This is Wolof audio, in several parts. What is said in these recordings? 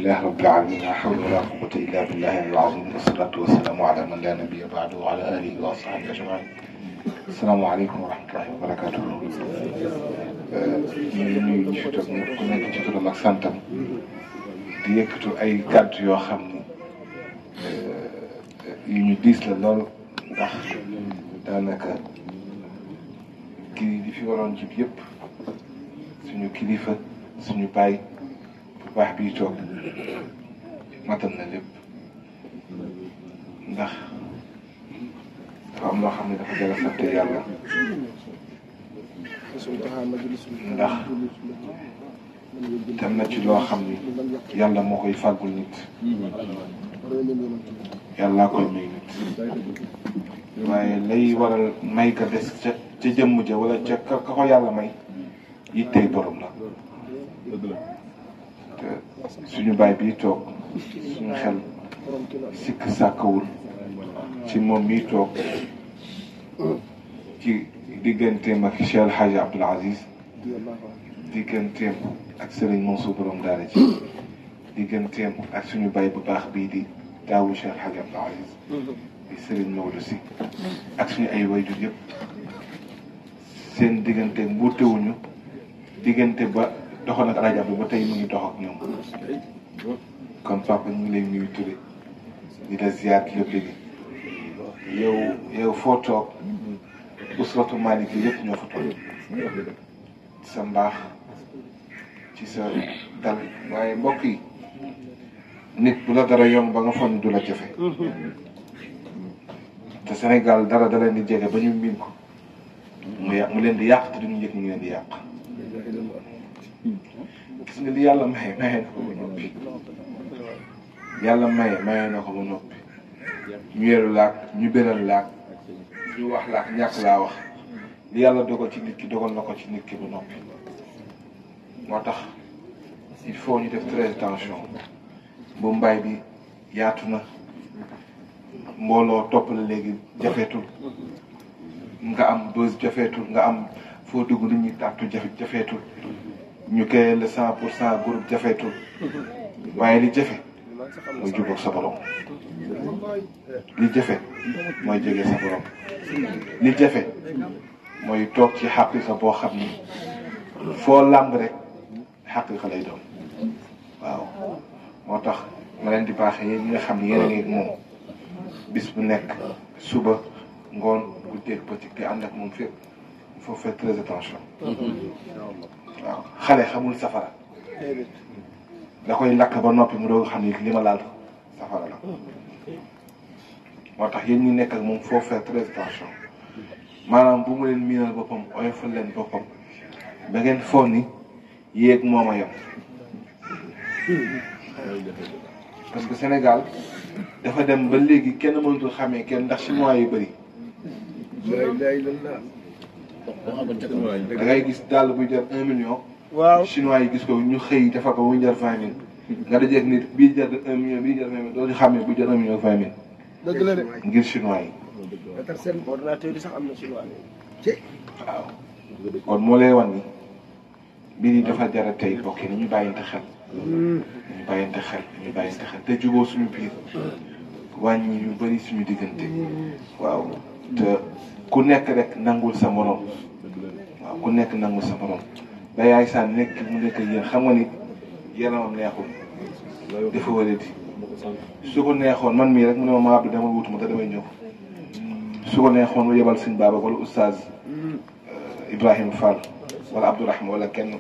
alhamdulilah rabbil alamin la hawla wala quwwata illa billahi al-azim wassalatu wassalamu ala man la nabiyya ba'du wa ala alihi wa ashabihi ajma'in. Assalamu aleykum wa rahmatullahi wa barakatuh. ñu ngi nuyu ñu fi toog ñëpp ku nekk ci turam ak santam di yëkkatu ay kàddu yoo xam ni yu ñu diis la lool ndax daanaka kii di fi waroon jib yëpp suñu kilifa suñu baay bu baax bii toog matal na lépp ndax dafa am loo xam ne dafa jar a sant yàlla ndax dem na ci loo xam ni yàlla moo koy fàggul nit yàllaa koy may nit waaye lay waral may ka des ca jëmm ja wala ca ka ko yàlla may yittey borom la te suñu baay bii toog suñu xel sikk sàkkawul ci moom mii toog ci digganteem ak Cheikh El Hadj Abdoul Aziz digganteem ak Serigne Mansour borom daara ji digganteem ak suñu baay bu baax bii di taawu Cheikh El Hadj Abdoul Aziz di Serigne Maodo Sy ak suñu ay wayjur yëpp seen diggante mbuutewuñu diggante ba doxoon ak rajo bi ba tey mu ngi dox ak ñoom kon papa ñu ngi lay nuyu Touré di la ziar di la bëgg yow foo toog usratu Malick yëpp ñoo fa toog sa mbaax ci sa dal waaye mbokk yi nit bu la dara yomb ba nga foog ni du la jafe te Sénégal dara da leen di jege ba ñu miin ko mu leen di yàq te duñu yëg ñu leen di yàq gis nga li yàlla maye na ko ba noppi yàlla maye na ko ba noppi ñu yeru laak ñu beral laak ñu wax laak ñàkk laa wax li yàlla dogal ci nit ki dogal na ko ci nit ki ba noppi moo tax il faut ñu def très attention bu mbaay bi yaatu na mbooloo topp la léegi jafeetul nga am bës jafeetul nga am foo dugg nit ñi tàttu jafeetul ñu koy le 100% groupe jafeetul waaye li jafe mooy jubóog sa borom li jafe mooy jege sa borom li jafe mooy toog ci xaqiqa boo xam ni foo làmb rek xaqiqa lay doon waaw moo tax ma leen di baaxee yéen ñi nga xam ne yéen a ngi moom bis bu nekk suba ngoon guddeeg bëccëg te ànd ak moom fépp il faut faire très attention waaw xale xamul safara da koy lakk ba noppi mu doog xam ni li ma laal safara la moo tax yéen ñi nekk ak moom faut faire très attention maanaam bu mu leen miinal boppam oyofal leen boppam ba ngeen foog ni yéeg moom a yem parce que Sénégal dafa dem ba léegi kenn mënatul xamee kenn ndax chinois yu bëri da ngay gis dàll buy jar 1 million. waaw chinois yi gis ko ñu xëy defar ko muy jar 20 000 nga dajeeg nit bii jar 1 million bii jar 20 000 doo ñu xamee bu jar 1 million 20 000. dëgg la de ngir chinois yi. seen ordinateur yi sax am na chinois yi. waaw kon moo lay wan ni mbir yi dafa jar a tey bokk ni ñu bàyyante xel. ñu bàyyante xel te juboo suñu biir wàññi yu bëri suñu diggante waaw te ku nekk rek nangul sa morom waaw ku nekk nangul sa morom ba yaay saan nekk mu nekk yéen xam nga ni yaramam neexul dafa wëradi su ko neexoon man mii rek mu ne ma Abdou dama wutuma te damay ñëw su ko neexoon mu yebal sëñ Baba wala oustaz Ibrahima Fall wala Abdourahma wala kenn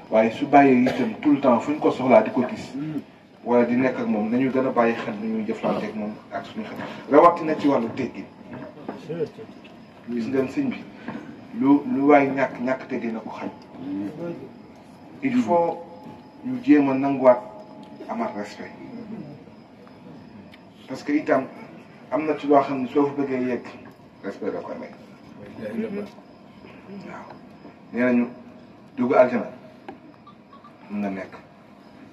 waaye su bàyyee itam tout le temps fu ñu ko soxlaa di ko gis wala di nekk ak moom nañu gën a bàyyi xel ni ñuy jëflante ak moom ak suñu xel rawatina ci wàllu teggin gis ngeen sëñ bi lu waay ñàkk teggin na ko xañ il faut ñu jéem a nanguwaat amaat respect parce que itam am na ci loo xam ne soo fa bëggee yegg respect da koy may waaw nee nañu dugg aljana mun na nekk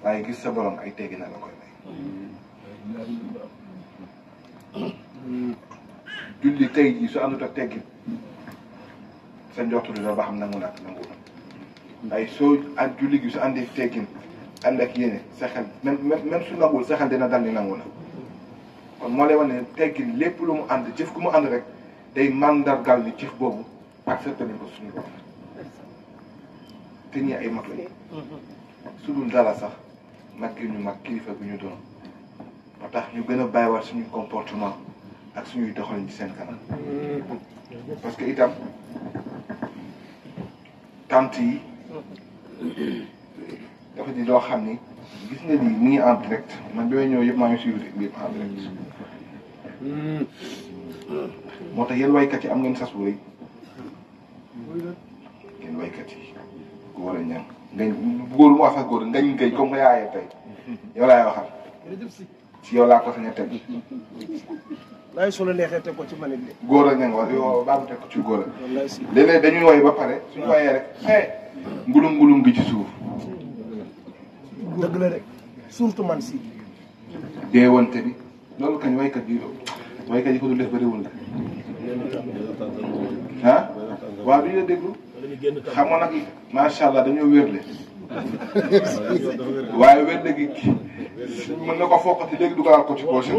waaye gis sa borom ay teggi na la koy may julli tey jii su àndut ak teggin sa njortu di ba xam nangu naat nangu waaye soo ak julli gi su àndee teggin ànd ak yéene sa xel même su nanguwul sa xel dina dal ni nangu na kon moo lay wane ne teggin lépp lu mu ànd jëf ku mu ànd rek day mandargal ni jëf boobu accepté nañ ko suñu bopp te ñii ay mag lañu su dul dara sax mag gi ñu mag kilifa bi ñu doon ba tax ñu gën a bàyyiwaat suñuy comportement ak suñuy doxalin ci seen kanam parce que itam tant yi dafa di loo xam ni gis nga lii mu ngi en direct man bi may ñëw yëpp maa ngi suivre yëpp en direct moo tax yéen waykat yi am ngeen sas bu rëy yéen waykat yi góor a ñam ngañ góor mu wax sax góor ngañ ngay comme nga yaayee tey yow laay waxal ci yow laa ko sañ a teg laay soo la neexee teg ko ci manit bi góor a ñang wax yow baa mu teg ko ci góor a léeg-léeg dañuy woy ba pare suñu woyee rek ngulum ngulum gi ci suuf dëgg la rek surtout man si deewante bi loolu kañ waykat yi ko dul def bëriwul la ah waaw duñu la déglu xam nga nag macha allah dañoo wérle waaye wérle gi mën na ko foqati léegi dugalal ko ci poche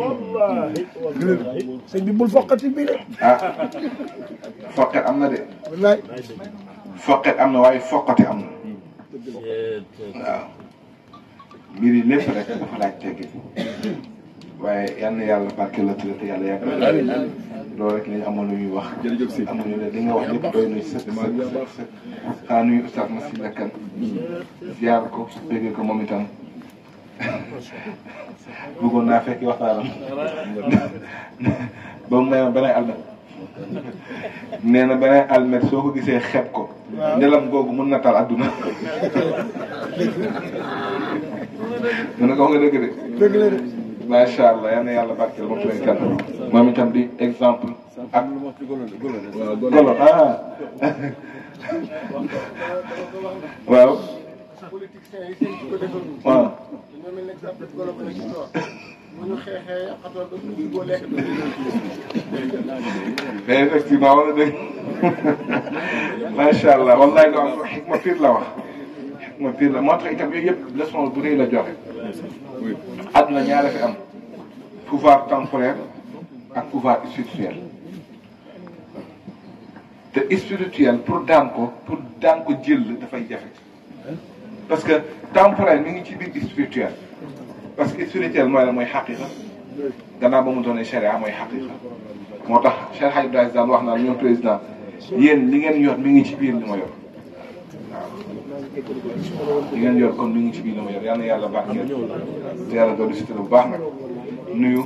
sëñ bi bul foqati bii de ah foqet am na de wallaay foqet am na waaye foqati am na waaw mbir yi lépp rek dafa laaj teggin waaye yal na yàlla barke la te yàlla yàgg loolu rek lañu amoon lu ñuy wax amuñu ne li nga wax lépp doy nañ sëkk xanaa nuyu Oustaz Massila Kane ziar ko bëgg ko moom itam bëggoon naa fekk waxtaanam ba mu may ma beneen almet nee na beneen almet soo ko gisee xeeb ko ndelam googu mën na tal adduna mu ne ko wax nga dëgg de dëgg la de macha allah yal na yàlla barkeel moom lay kan moom itam di exemple ak golo ah waaw waaw mais effectivement wala dégg macha allah wallahi lu am xikma piir la wax xikma piir la moo tax itam yooyu yëpp leçon bu rëy la joxe àdduna ñaare fi am pouvoir temporaire ak pouvoir spirituel te spirituel pour daan ko jël dafay jafe parce que temporaire mi ngi ci biir spirituel parce que spirituel mooy la mooy xaqiqa gannaaw ba mu doonee charia mooy xaqiqa moo tax Cheikh Hadj Ibrahima daan wax naa ñoom président yéen li ngeen yor mi ngi ci biir li ma yor waaw li ngeen yor kon mi ngi ci biir li ma yor yal na yàlla barkeel te yàlla doon si bu baax nag nuyu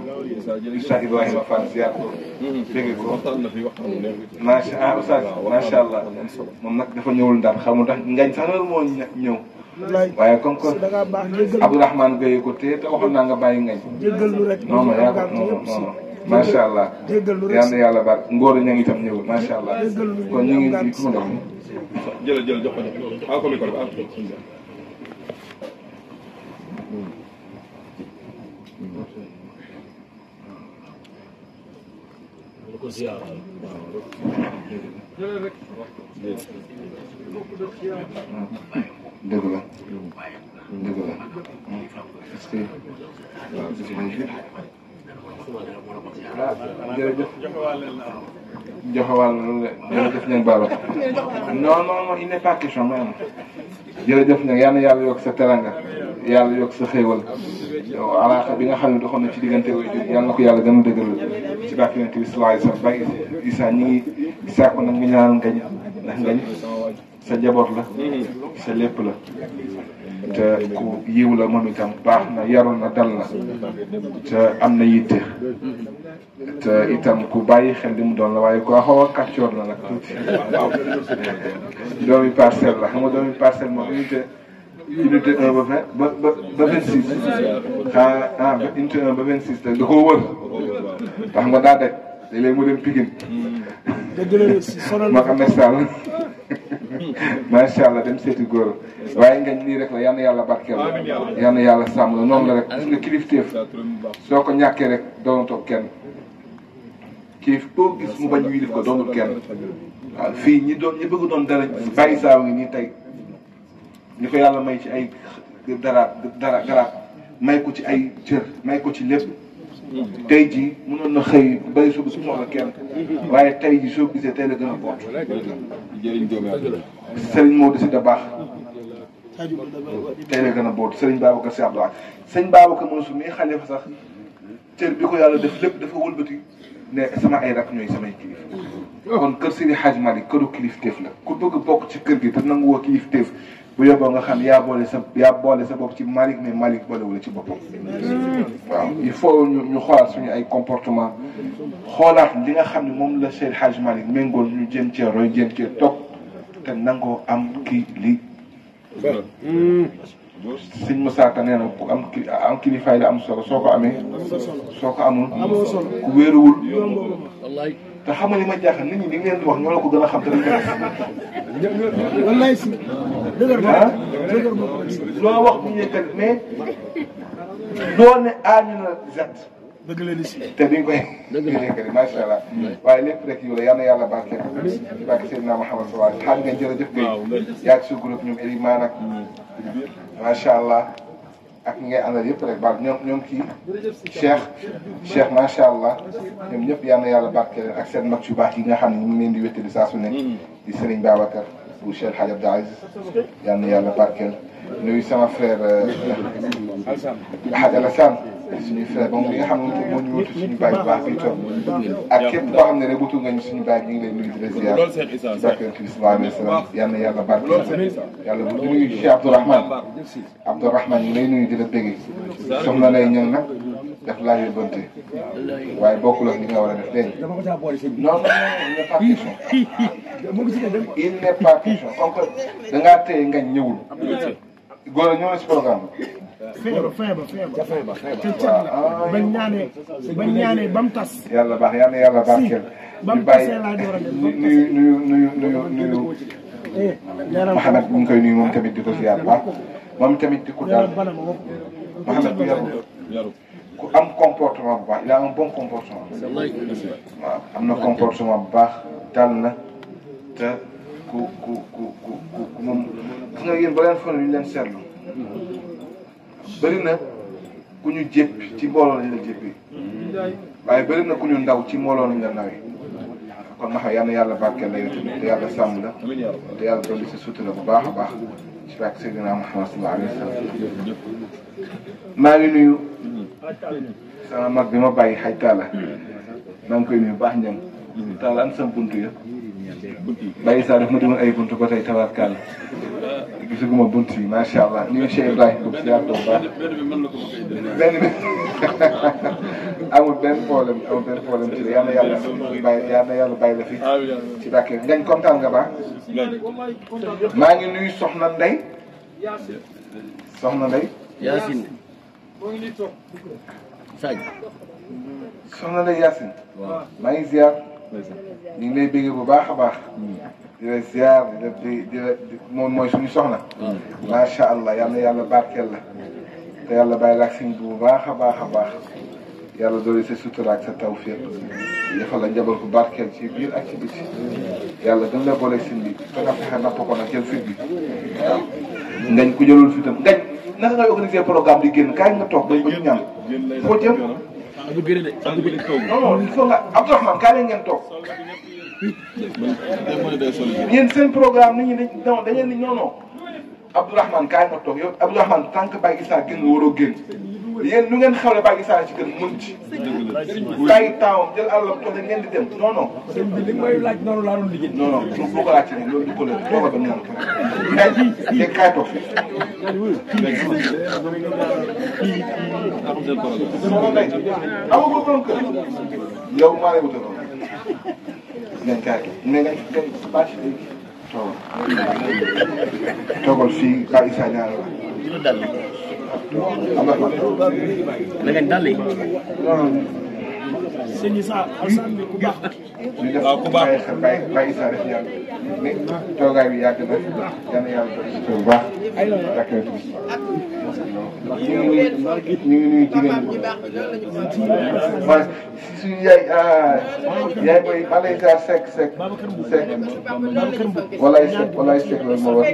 Oustaz Ibrahima Fall ziar ko dégg ko macha allah moom nag dafa ñëwul ndar xamul ndax ngañ sax loolu moo ñëw waaye comme que Abdourahmane Gueye ko téye te waxoon naa nga bàyyi ngañ non non yaa ko non macha allah yal na yàlla baal ngóor ña ngi itam ñëwul macha allah kon ñu ngi ku ma dox jël jox ko ko micro dëgg la dëgg la est-ce que jërëjëf joxewal loolu jërëjëf ñang baaba non non non il n'est pas question mais jërëjëf ñang yal na yàlla yokk sa teranga yàlla yokk sa xéewal yow alaaka bi nga xam ne doxoon na ci diggante way yal na ko yàlla gën a dëgëral ci barke Yonent bi sallallahu alayhi wa sallam bàyyi Issa ñi ngi sàkku nag nga ñaanal ngañ ndax ngañ sa jaboot la sa lépp la te ku yiw la moom itam baax na yaru na dal na te am na yitte te itam ku bàyyi xel di mu doon la waaye ku xaw a kàccoor la nag tuuti doomi parcelle la xam nga doomi parcelle moom unité 1 ba 26 ba unité 1 ba 26 te da koo wër tax nga daa daj léeg-léeg mu dem Pikine ma xam ne sall macha allah dem seeti góor waaye ngañ nii rek la yal na yàlla barkeel la yal na yàlla sàmm la noonu la rek gis nga kilifteef soo ko ñàkkee rek doonatoo kenn kilif boo gis mu bañ wiilif ko doonul kenn waaw fii ñi bëgg doon dara bàyyi saaw ngi nii tey ñi ko yàlla may ci ay garaat may ko ci ay cër may ko ci lépp tey jii mënoon na xëy bay suba su soxla kenn waaye tey jii soo gisee tey la gën a boot Serigne Modou Sy Dabakh tey la gën a boot Serigne Babacar Sy Abdoulaye sëñ Babacar Mansour mii xalifa sax cër bi ko yàlla def lépp dafa wëlbati ne sama ay rak ñooy samay kilif kon kër Seydi Hadji Malick këru kilifteef la ku bëgg bokk ci kër gi te nangu woo kilifteef bu yóbboo nga xam yaa boole sa bopp ci Malick mais Malick boolewula ci boppam waaw il faut ñu xoolaat suñu ay comportement xoolaat li nga xam ne moom la Seydi Hadji Malick méngoon ñu jéem cee roy jéem cee toog te nangoo am kii lii sëñ Moussa Ka nee na ku am kilifaay la am solo soo ko amee soo ko amul ku wéeruwul te xam nga li ma jaaxal nit ñi li ngeen di wax ñoo la ko gën a xam te dañ koy wallaay si dëgër loo wax bu ñu yëkkat mais doo ne añu na zet dëgg la ni si te duñ koy yëkkati macha allah waaye lépp rek yow la yal na yàlla barkeel ci barke Seydina Mouhamed sallallahu alayhi wa sallam nga jërëjëf kay yaa ci sa groupe ñoom Elimane ak macha allah ak ñi ngay àndal yëpp rek baal ñoom kii Cheikh macha allah ñoom ñëpp yal na yàlla barkeel ak seen mag yu baax yi nga xam ne ñu ngi leen di wéttali saa su ne di Serigne Babacar bu Cheikh Hadj Abdou Aziz yal na yàlla barkeel nuyu sama frère Hadj Alassane suñu frère moom li nga xam ne moo ñu wutu suñu baay bu baax bi toog ak képp koo xam ne rek wutu nga ñu suñu baay ñu ngi lay nuyu di la ziar ci barke bi sallallahu alayhi wa sallam yal na yàlla barkeel yàlla bu nuyu Cheikh Abdourahmane ñu ngi lay nuyu di la bëgg soxna lay ñëw nag daf laa yóbbante waaye bokkul ak li nga war a def léegi non il n'est pas question comme que da ngaa téye ngañ ñëwul góor a ñëw na si programme feeba bañ ñaanee ba mu tas yàlla baax yal na yàlla barkeel ñu bàyyi nuyu Mouhamed ñu ngi koy nuyu moom tamit di ko ziar bu baax moom tamit di ko daal Mouhamed bu yaru ku am comportement bu baax il a un bon comportement waaw am na comportement bu baax dal na te ku moom gis nga yéen ba leen fan yu leen seetlu bëri na ku ñu jéppi ci mbooloo lañ la jéppi waaye bëri na ku ñu ndaw ci mbooloo lañ la nawee kon ma xam yal na yàlla barkeel la yow tamit te yàlla sàmm la te yàlla dolli si sutura bu baax a baax ci barke Seydina Muhammad sallallahu alayhi wa sallam maa ngi nuyu sama mag bi ma bàyyi xaj Talla maa ngi koy nuyu baax njàng Talla am sam buntu ya bàyyi saa daf ma demoon ay buntu ba tey tabarkàlla gisaguma buntu yi macha allah nuyu Cheikh Ibrahima Diop si yaatu bu baax benn bi amul benn problème ci la yal na yàlla bàyyi la fi ci bàkkee ngañ kontaan nga baax maa ngi nuyu Soxna Ndey Yacine Soxna Ndey Yacine maa ngi ziar ñu ngi lay bégee bu baax a baax di la ziar di la moom mooy suñu soxna macha allah yal na yàlla barkeel la te yàlla bàyyi la ak siñ bu baax a baax yàlla doole sa sutura ak sa tawfiq defal la njaboot bu barkeel ci biir ak ci biti yàlla gën la boole sin bi te nga fexe napp ko nag jël fit bi waaw ngañ ku jëlul fitam ngañ naka ngay organiser programme di génn kaay nga toog ba ñu ñam foo jëm non il faut nga Abdourahmane kaay leen ngeen toog yéen seen programme nit ñi dañu ni non Abdourahmane kaay nga toog yow Abdourahmane tant que Baye Issa génn nga waroo génn yéen lu ngeen xewle Baye Issa ci gën mën ci kaay taawam jël àllam toog ngeen di dem non li may laaj noonu laa doon liggéey non du ko laaj ci loolu du ko la tooga ba noonu kaay toog fii amagul borom kër yow maa lay wutal ngeen kaay mais ngeen bâche léegi toogal fii Baye Issa ñaar la na ngeen dal yi sëñ Issa Alassane bi ku baax ñu def Baye Issa def ñaar mais toogaay bi yàgg na yàlla yàlla bu baax ñu ngi nuyu jigéen ñi man suñu yaay boy Malaysia Seck walay Seck loolu moo war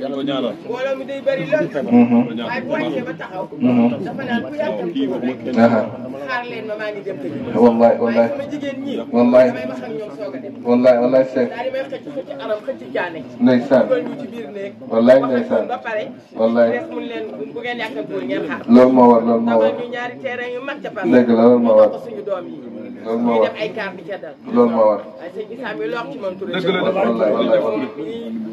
yàlla ko ñaanal mbooloo mi day bëri lool waaye bu wàccee ba taxaw dafa naan ku yàlla xaar leen ma maa ngi dem tëj wallaay sama jigéen ñi wallaay damay wax ak ñoom soog a dem wallaay Seck daal di may xëcc aram xëcc caane ndeysaan dugal ñu ci biir néeg wallaay wax ak ndeysaan ñoom ba pare wallaay des mun leen bu ngeen yàq ak ngeen xaar loolu moo war tamal ñu ñaari terrain yu mag ca par dëgg la loolu moo war ko suñu doom yi loolu moo ñuy war def ay carte di ca dal loolu moo war ay sëñ Issa mi loo wax ci moom Touré wallaay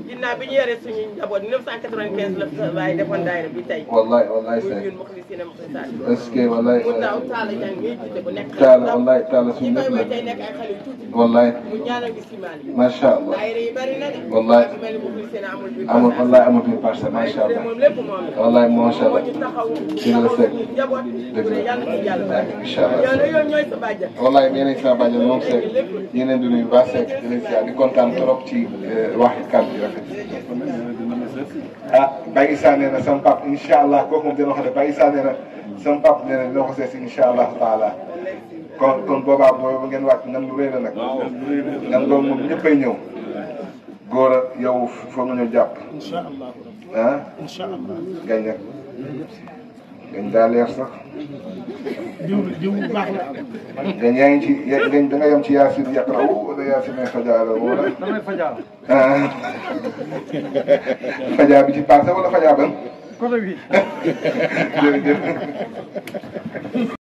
ginnaaw bi ñu yoree suñu njaboot 1995 la waaye defoon daayira bi tey wallaay muy Seck ñun muxlisina muxlisaat est-ce que wallaay mu ndaw Talla Diagne muy jiite bu nekk Talla suñu ñi koy lépp woy la tey nekk ay xale yu tuuti wallaay mu ñaanal gi simaal yi macha allah daayira yi bari na de wallaay su mel ni muxlisina amul bi wallaay amul bi parce que macha allah moom lépp moom la wallaay macha moo allah ñu taxaw ci la Seck njaboot dëgg la yàlla ci yàlla bari incha allah yow ñooy sa bàjjan wallaay yéen sama bàjjen moom Seck yéen di nuyu baax Seck di leen ziar di kontaan trop ci waxi kàddu yi rafet Baye Issa nee na sama pap incha allah kooku moom dina wax de Baye Issa nee na sama pap nee na dina ko seet si incha allah taala kon boobaa boobu ngeen wàcc ngan lu rëy la nag ngan loolu moom ñëppay ñëw góor a yow foog nga ñëw jàpp incha allah incha allah gañ nag gañ daa leer sax diw baax la gañ yaa ngi ci gañ da nga yem ci yaasin yaqra wala yaasin ay fajaara wala damay fajaar fajaa bi ci passé wala fajaa ban côté bi jërëjëf